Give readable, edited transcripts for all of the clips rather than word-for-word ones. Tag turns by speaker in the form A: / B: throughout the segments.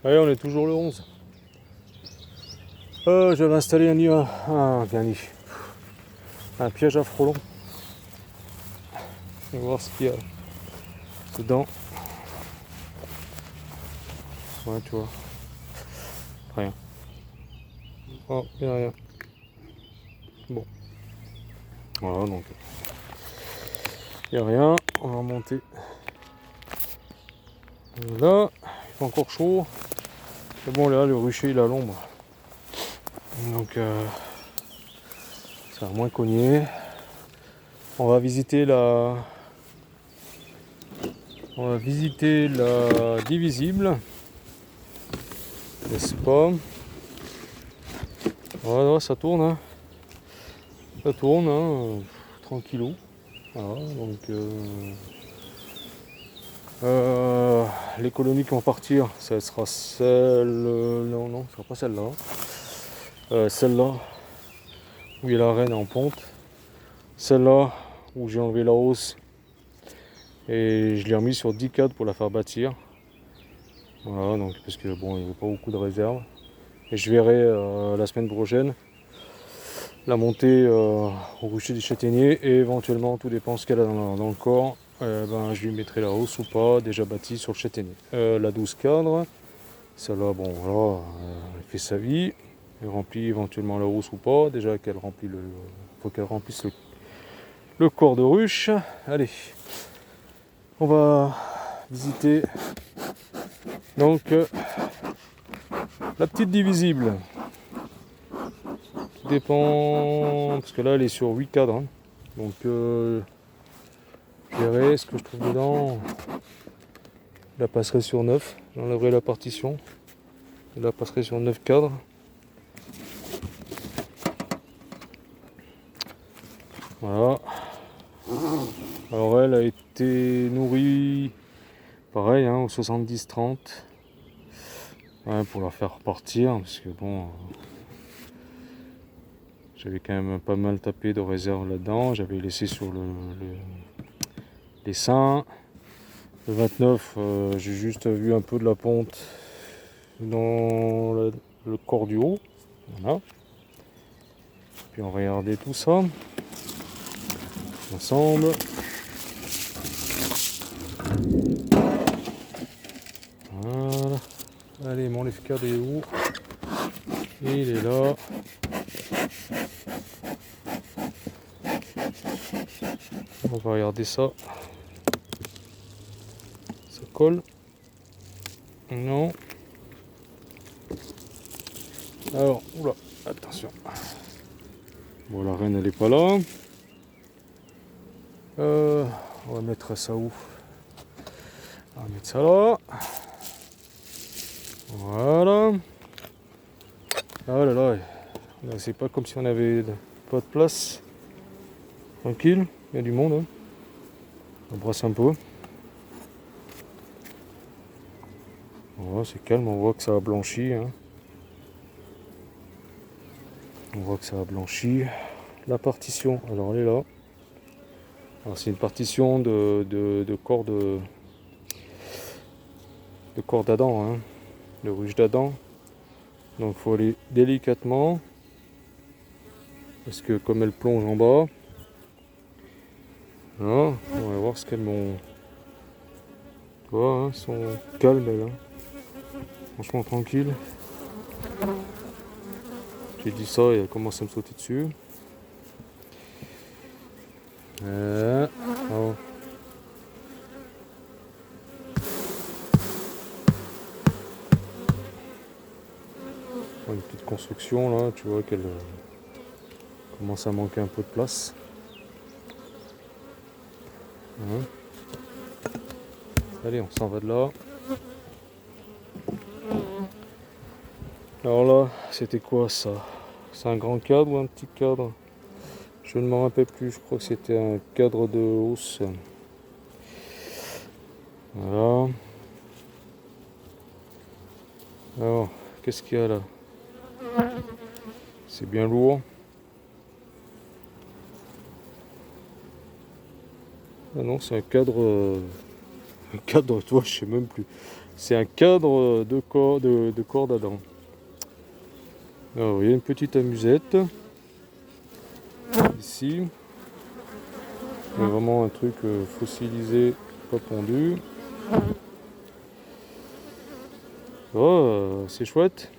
A: Ouais, on est toujours le 11. J'avais installé un piège à frelons. On va voir ce qu'il y a dedans. Ouais, tu vois. Rien. Oh, il n'y a rien. Bon. Voilà, donc. Il n'y a rien. On va remonter. Là, il fait encore chaud. Mais bon, là, le rucher, il a l'ombre. Donc, ça va moins cogner. On va visiter la divisible. N'est-ce pas? Voilà, ça tourne. Hein. Ça tourne, hein, tranquillou. Voilà, donc les colonies qui vont partir, ça sera celle. Non, ce sera pas celle-là. Celle-là, où il y a la reine en ponte. Celle-là, où j'ai enlevé la hausse. Et je l'ai remis sur 10 cadres pour la faire bâtir. Voilà, donc parce que bon, il n'y a pas beaucoup de réserve. Et je verrai la semaine prochaine la montée au rucher des châtaigniers et éventuellement, tout dépend ce qu'elle a dans le corps, je lui mettrai la hausse ou pas, déjà bâtie sur le châtaignier. La 12 cadre, celle-là, bon voilà, elle fait sa vie, elle remplit éventuellement la hausse ou pas, déjà qu'elle remplit faut qu'elle remplisse le corps de ruche. Allez, on va visiter donc la petite divisible. Tout dépend, parce que là elle est sur 8 cadres, hein. Donc je verrai ce que je trouve dedans. Je la passerai sur 9, j'enlèverai la partition. Je la passerai sur 9 cadres. Voilà. Alors elle a été nourrie pareil, hein, au 70-30. Ouais, pour la faire repartir, parce que bon, j'avais quand même pas mal tapé de réserve là-dedans. J'avais laissé sur les seins. Le 29, j'ai juste vu un peu de la ponte dans le corps du haut. Voilà. Puis on va regarder tout ça ensemble. Voilà. Allez, mon lève-cadre est où? Il est là. On va regarder ça. Ça colle? Non. Alors, oula, attention. Bon, la reine elle est pas là. On va mettre ça où? On va mettre ça là. Voilà. Ah là là, c'est pas comme si on avait pas de place. Tranquille, il y a du monde. Hein. On brasse un peu. Voilà, c'est calme, on voit que ça a blanchi. Hein. On voit que ça a blanchi. La partition, alors elle est là. Alors c'est une partition de corps corps d'Adam, hein, de ruche d'Adam. Donc il faut aller délicatement. Parce que comme elle plonge en bas, là, on va voir ce qu'elles m'ont. Tu vois, hein, elles sont calmes elles. Hein. Franchement tranquille. J'ai dit ça et elle commence à me sauter dessus. Oh. Une petite construction là, tu vois qu'elle commence à manquer un peu de place. Hein. Allez, on s'en va de là. Alors là, c'était quoi ça? C'est un grand cadre ou un petit cadre? Je ne m'en rappelle plus, je crois que c'était un cadre de hausse. Voilà. Alors, qu'est-ce qu'il y a là? C'est bien lourd. Ah non, c'est un cadre. Un cadre, toi, je sais même plus. C'est un cadre de corde à dents. Alors, il y a une petite amusette ici. Il y a vraiment un truc fossilisé, pas pondu. Oh, c'est chouette.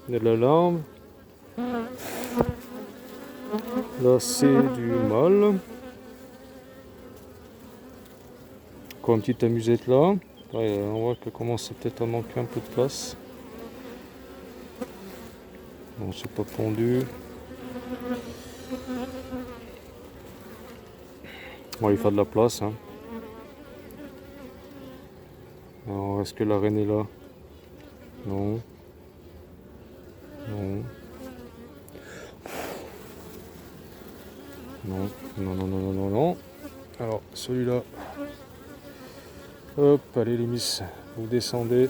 A: Il y a de l'alarme. Là, c'est du mâle. Encore une petite amusette là. Ouais, on voit qu'elle commence peut-être à manquer un peu de place. Bon, c'est pas pondu. Bon, il faut de la place. Hein. Alors, est-ce que la reine est là? Non. Non. Non. Non, non, non, non, non, non. Alors, celui-là. Hop, allez les miss. Vous descendez.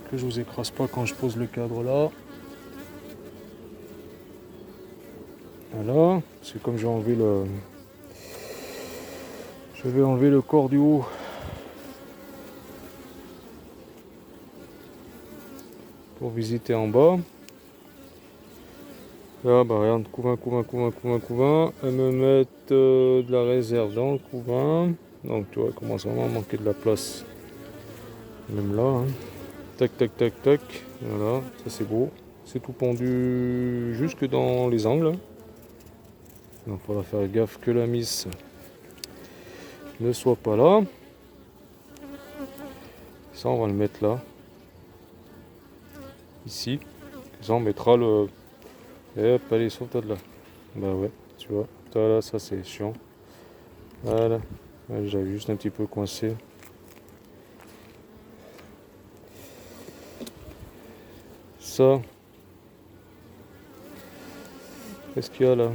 A: Que je vous écrase pas quand je pose le cadre là. Voilà. C'est comme j'ai enlevé le... Je vais enlever le corps du haut. Pour visiter en bas. Là, bah regarde, couvain. Elles me mettent de la réserve dans le couvain. Donc tu vois, il commence vraiment à manquer de la place. Même là. Hein. Tac, tac, tac, tac. Voilà, ça c'est beau. C'est tout pendu jusque dans les angles. Donc il faudra faire gaffe que la miss ne soit pas là. Ça, on va le mettre là. Ici. Ça, on mettra le... Et hop, allez, sauve-toi de là. Bah ouais, tu vois. Là, ça c'est chiant. Voilà. Ouais, j'avais juste un petit peu coincé. Ça. Qu'est-ce qu'il y a là?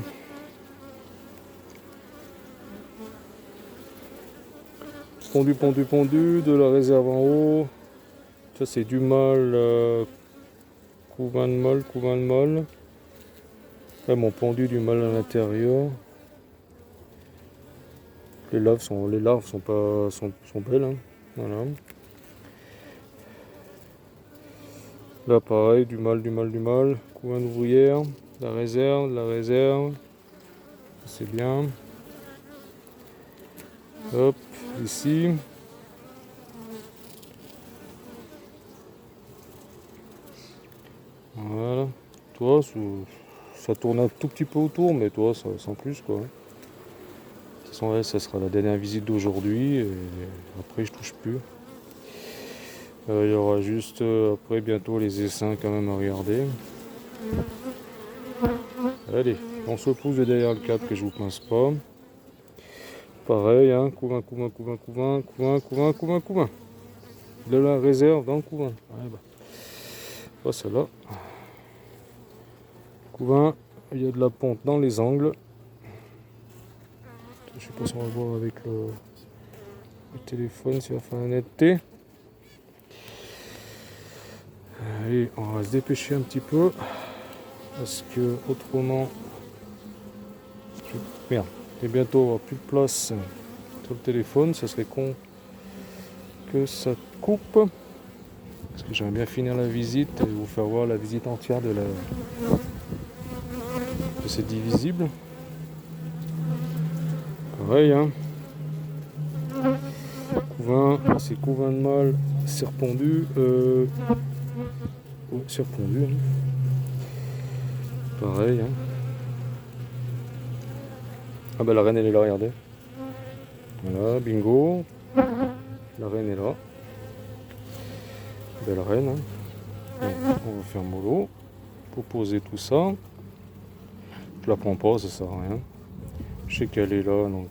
A: Pondu, de la réserve en haut. Ça c'est du mâle, couvain de mâle. Là mon pondu du mâle à l'intérieur. Les larves sont belles. Hein. Voilà. Là pareil, du mâle. Couvain d'ouvrière, la réserve. C'est bien. Hop, ici. Voilà. Toi, ça tourne un tout petit peu autour, mais toi, ça sans plus quoi. De toute façon, ouais, ça sera la dernière visite d'aujourd'hui. Et après, je touche plus. Il y aura juste après bientôt les essaims quand même à regarder. Allez, on se pousse de derrière le cadre que je vous pince pas. Pareil, hein, couvain. De la réserve dans le couvain. Ouais, bah. Pas celle-là. Couvain, il y a de la ponte dans les angles. Je sais pas si on va voir avec le téléphone si on va faire la netteté. Allez, on va se dépêcher un petit peu. Parce que autrement... Merde, et bientôt on aura plus de place sur le téléphone. Ça serait con que ça coupe. Parce que j'aimerais bien finir la visite et vous faire voir la visite entière de cette divisible. Pareil, hein. Couvain, c'est couvain de mâle, c'est repondu. C'est repondu. Hein. Pareil, hein. Ah bah la reine elle est là, regardez. Voilà, bingo. La reine est là. Belle reine. Hein. Donc, on va faire mollo pour poser tout ça. Je la prends pas, ça sert à rien. Je sais qu'elle est là, donc...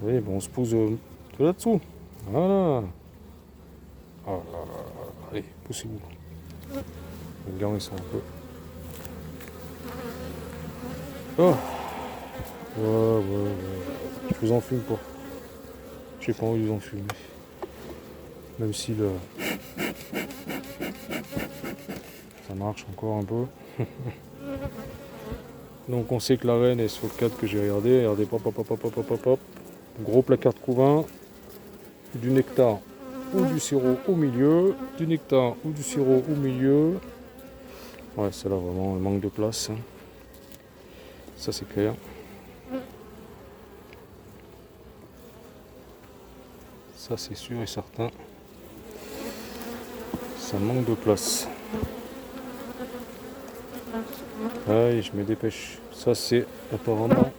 A: Oui, bon, on se pose tout là-dessous. Voilà. Ah, allez, poussez-vous. Regardez ça un peu. Oh. Ouais. Je vous en fume pas. Je sais pas où ils en fumer. Même si le... ça marche encore un peu. Donc on sait que la reine est sur le cadre que j'ai regardé. Regardez, pop. Gros placard de couvain. du nectar ou du sirop au milieu, du nectar ou du sirop au milieu. Ouais, c'est là vraiment un manque de place. Hein. Ça c'est clair. Ça c'est sûr et certain. Ça manque de place. Allez, je me dépêche. Ça c'est apparemment.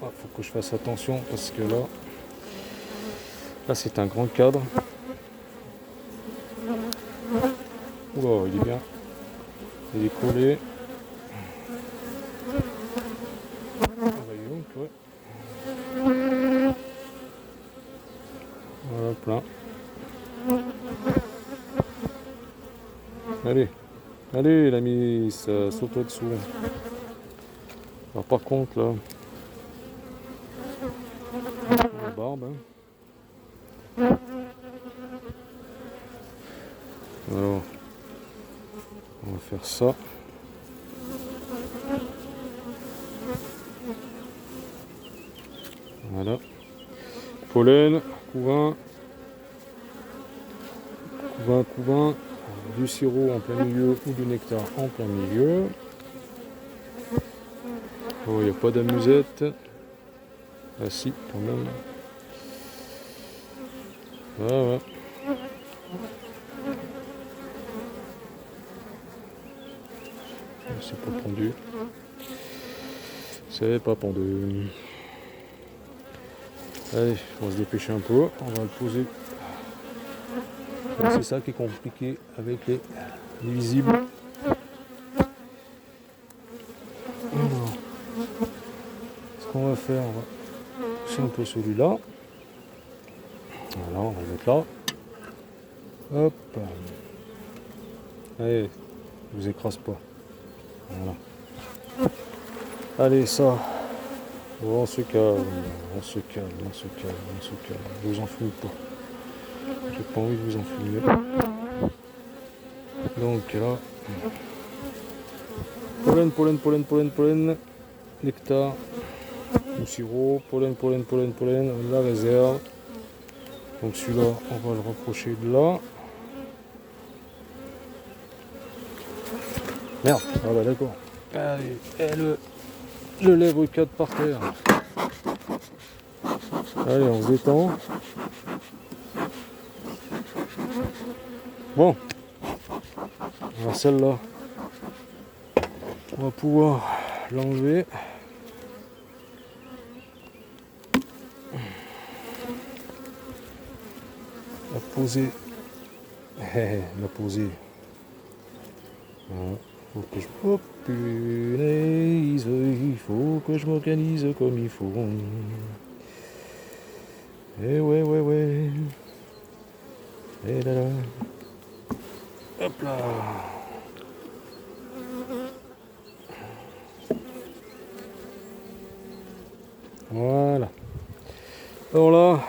A: Ah, faut que je fasse attention parce que là c'est un grand cadre. Oula, il est bien. Il est collé. Ouais. Voilà, plein. Allez, allez l'ami, ça saute là-dessous. Alors par contre là, la barbe. Hein. Alors, on va faire ça. Voilà. Pollen, couvain, couvain, du sirop en plein milieu ou du nectar en plein milieu. Oh, il n'y a pas d'amusette. Ah si, quand même. Voilà. C'est pas pendu. C'est pas pendu. Allez, on va se dépêcher un peu. On va le poser. C'est ça qui est compliqué avec les visibles. Alors, ce qu'on va faire, on va pousser un peu celui-là. Voilà, on va le mettre là. Hop. Allez, ne vous écrase pas. Voilà. Allez, ça. Bon, on se calme, on se calme, on se calme, on se calme. Ne vous enfumez pas. J'ai pas envie de vous enfumer. Donc là. Pollen. Nectar. Ou sirop. Pollen. La réserve. Donc celui-là, on va le rapprocher de là. Merde, ah bah d'accord. Allez, et le lèvre 4 par terre. Allez, on se détend. Bon. Alors celle-là, on va pouvoir l'enlever. La poser. La poser. Voilà. Faut que je... Oh punaise, il faut que je m'organise comme il faut. Et ouais. Et là. Hop là. Voilà. Alors là,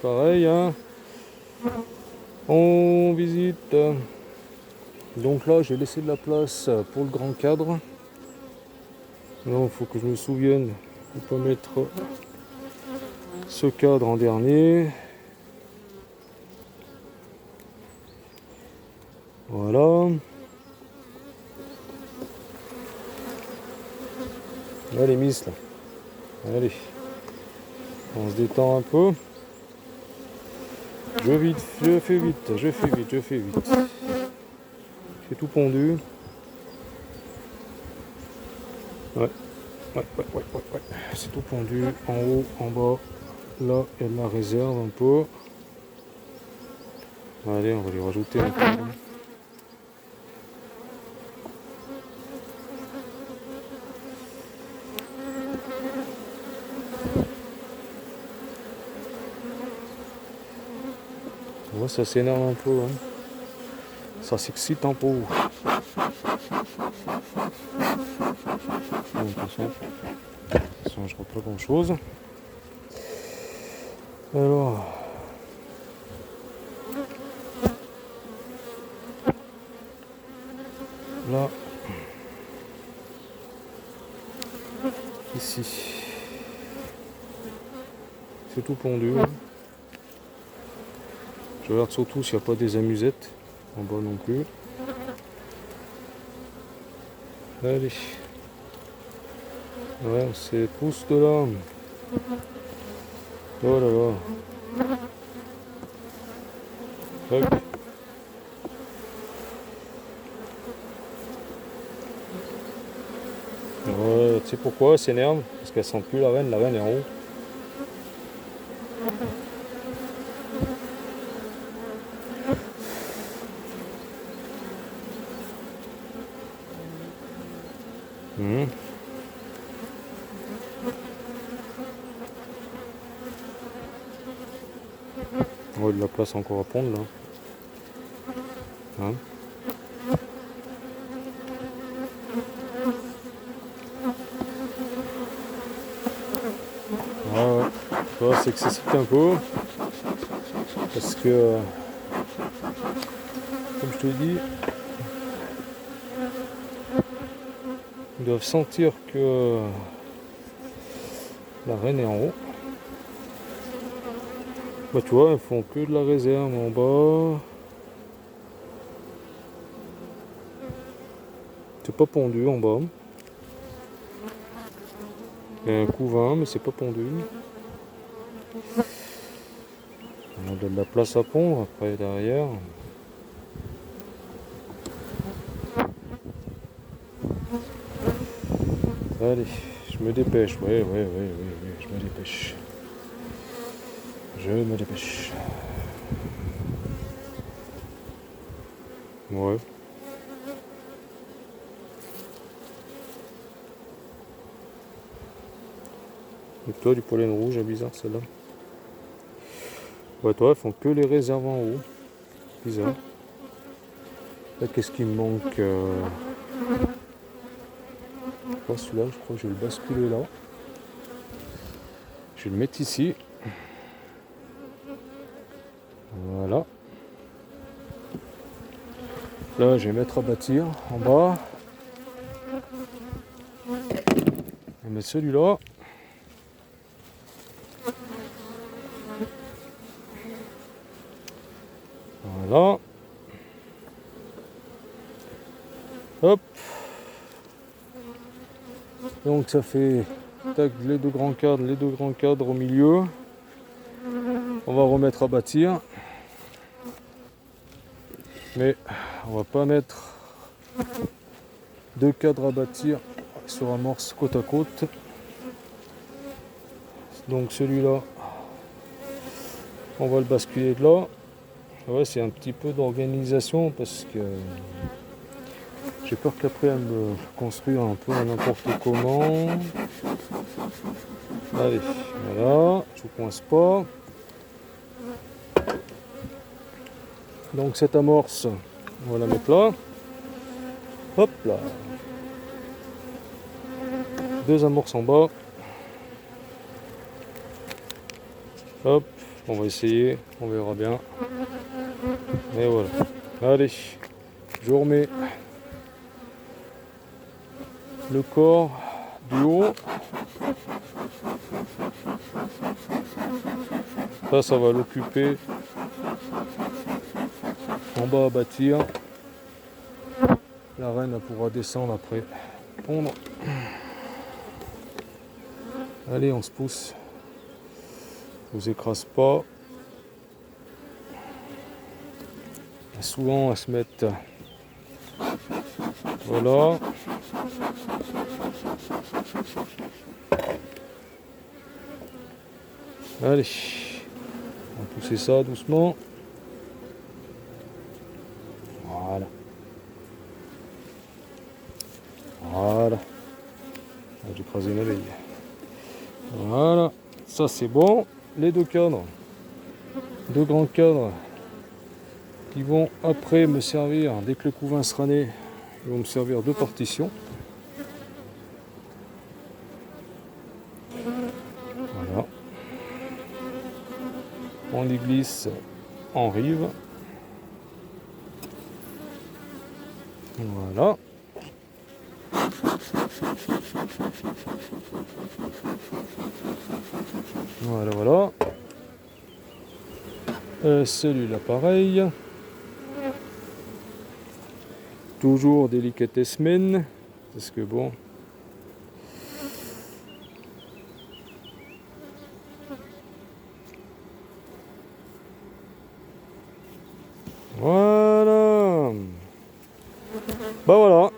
A: pareil, hein. On visite. Donc là, j'ai laissé de la place pour le grand cadre. Là, il faut que je me souvienne de ne pas mettre ce cadre en dernier. Voilà. Là, les miss, là. Allez. On se détend un peu. Je fais vite. C'est tout pondu. Ouais. C'est tout pondu. En haut, en bas. Là, il y a de la réserve un peu. Allez, on va lui rajouter un peu. Ouais, ça s'énerve un peu. Hein. Ça s'excite un peu. De toute façon, ça ne changera pas grand chose. Alors. Là. Ici. C'est tout pondu. Je regarde surtout s'il n'y a pas des amusettes en bas non plus. Allez. Ouais, c'est pousse de là. Oh là là. Hop. Tu sais pourquoi elle s'énerve? Parce qu'elle sent plus la reine est en haut. Ouais, de la place encore à pondre là. Hein? Ouais, ouais. C'est excessif un peu. Parce que, comme je te dis, ils doivent sentir que la reine est en haut. Bah tu vois, ils font que de la réserve en bas. C'est pas pondu en bas. Il y a un couvain, mais c'est pas pondu. On a de la place à pondre après derrière. Allez, je me dépêche. Oui, je me dépêche. Je me dépêche. Ouais. Et toi, du pollen rouge, bizarre celle-là. Ouais, toi, ils font que les réserves en haut. Bizarre. Là, qu'est-ce qui me manque pas celui-là, je crois que je vais le basculer là. Je vais le mettre ici. Voilà. Là, je vais mettre à bâtir en bas. Je vais mettre celui-là. Voilà. Hop. Donc ça fait tac, les deux grands cadres au milieu. On va remettre à bâtir. Mais on va pas mettre deux cadres à bâtir sur amorce côte à côte. Donc celui-là, on va le basculer de là. Ouais, c'est un petit peu d'organisation parce que j'ai peur qu'après elle me construise un peu à n'importe comment. Allez, voilà, je ne coince pas. Donc cette amorce, on va la mettre là. Hop là. Deux amorces en bas. Hop, on va essayer, on verra bien. Et voilà. Allez, je remets le corps du haut. Ça va l'occuper en bas à bâtir. La reine elle pourra descendre après, pondre. Allez, on se pousse. Ne vous écrase pas. Et souvent, elles se mettent. Voilà. Allez, on va pousser ça doucement. Voilà. Voilà. J'ai écrasé une abeille. Voilà. Ça c'est bon. Les deux cadres. Deux grands cadres qui vont après me servir, dès que le couvain sera né, ils vont me servir de partition. Voilà. On les glisse en rive. Voilà. Voilà, voilà. Celui-là pareil. Toujours délicatesmen, parce que bon. Voilà. Bah voilà.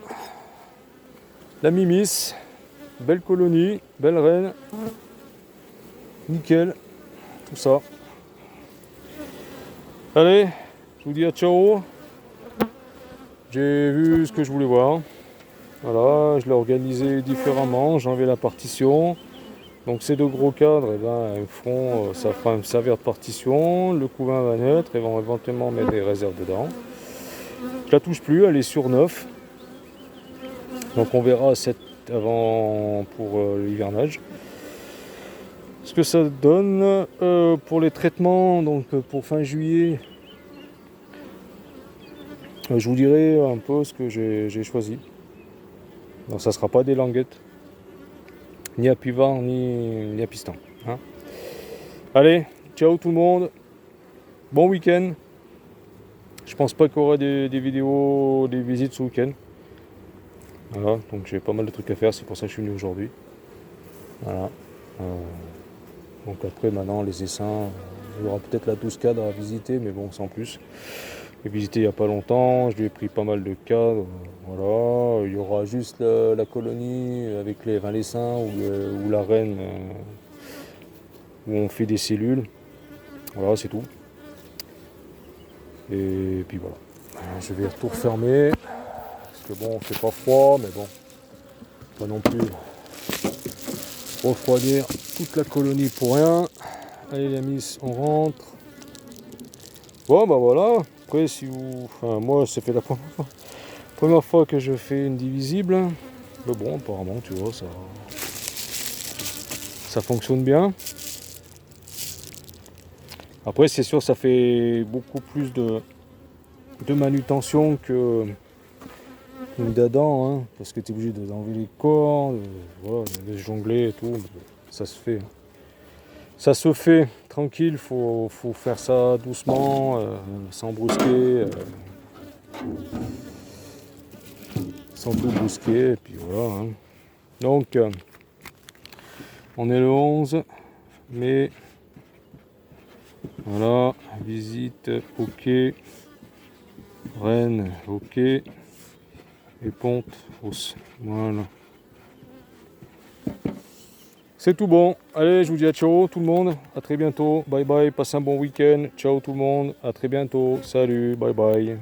A: La Mimis. Belle colonie, belle reine. Nickel. Tout ça. Allez, je vous dis à ciao. J'ai vu ce que je voulais voir. Voilà, je l'ai organisé différemment. J'ai enlevé la partition. Donc ces deux gros cadres, eh ben, ça fera me servir de partition. Le couvain va naître et vont éventuellement mettre des réserves dedans. Je la touche plus, elle est sur 9. Donc on verra avant pour l'hivernage. Ce que ça donne pour les traitements, donc pour fin juillet, je vous dirai un peu ce que j'ai choisi. Donc ça ne sera pas des languettes, ni à pivot, ni à piston. Hein. Allez, ciao tout le monde, bon week-end. Je pense pas qu'il y aura des vidéos, des visites ce week-end. Voilà, donc j'ai pas mal de trucs à faire, c'est pour ça que je suis venu aujourd'hui. Voilà. Donc après maintenant les essaims, il y aura peut-être la 12 cadres à visiter, mais bon sans plus. J'ai visité il n'y a pas longtemps, je lui ai pris pas mal de cadres. Voilà, il y aura juste la colonie avec les seins ou la reine où on fait des cellules. Voilà, c'est tout. Et puis voilà. Je vais tout refermer. Parce que bon, c'est pas froid, mais bon, pas non plus refroidir toute la colonie pour rien. Allez la miss, on rentre. Bon bah voilà. Après si vous. Enfin moi ça fait la première fois que je fais une divisible. Mais bon apparemment tu vois ça fonctionne bien. Après c'est sûr ça fait beaucoup plus de manutention que une d'Adam, hein, parce que tu es obligé d'enlever les cordes, voilà, de jongler et tout. Ça se fait. Ça se fait tranquille, faut faire ça doucement, sans brusquer, sans tout brusquer, et puis voilà. Hein. Donc, on est le 11 mai. Voilà, visite, ok. Rennes, ok. Et ponte, hausse. Voilà. C'est tout bon. Allez, je vous dis à ciao tout le monde. À très bientôt. Bye bye. Passez un bon week-end. Ciao tout le monde. À très bientôt. Salut. Bye bye.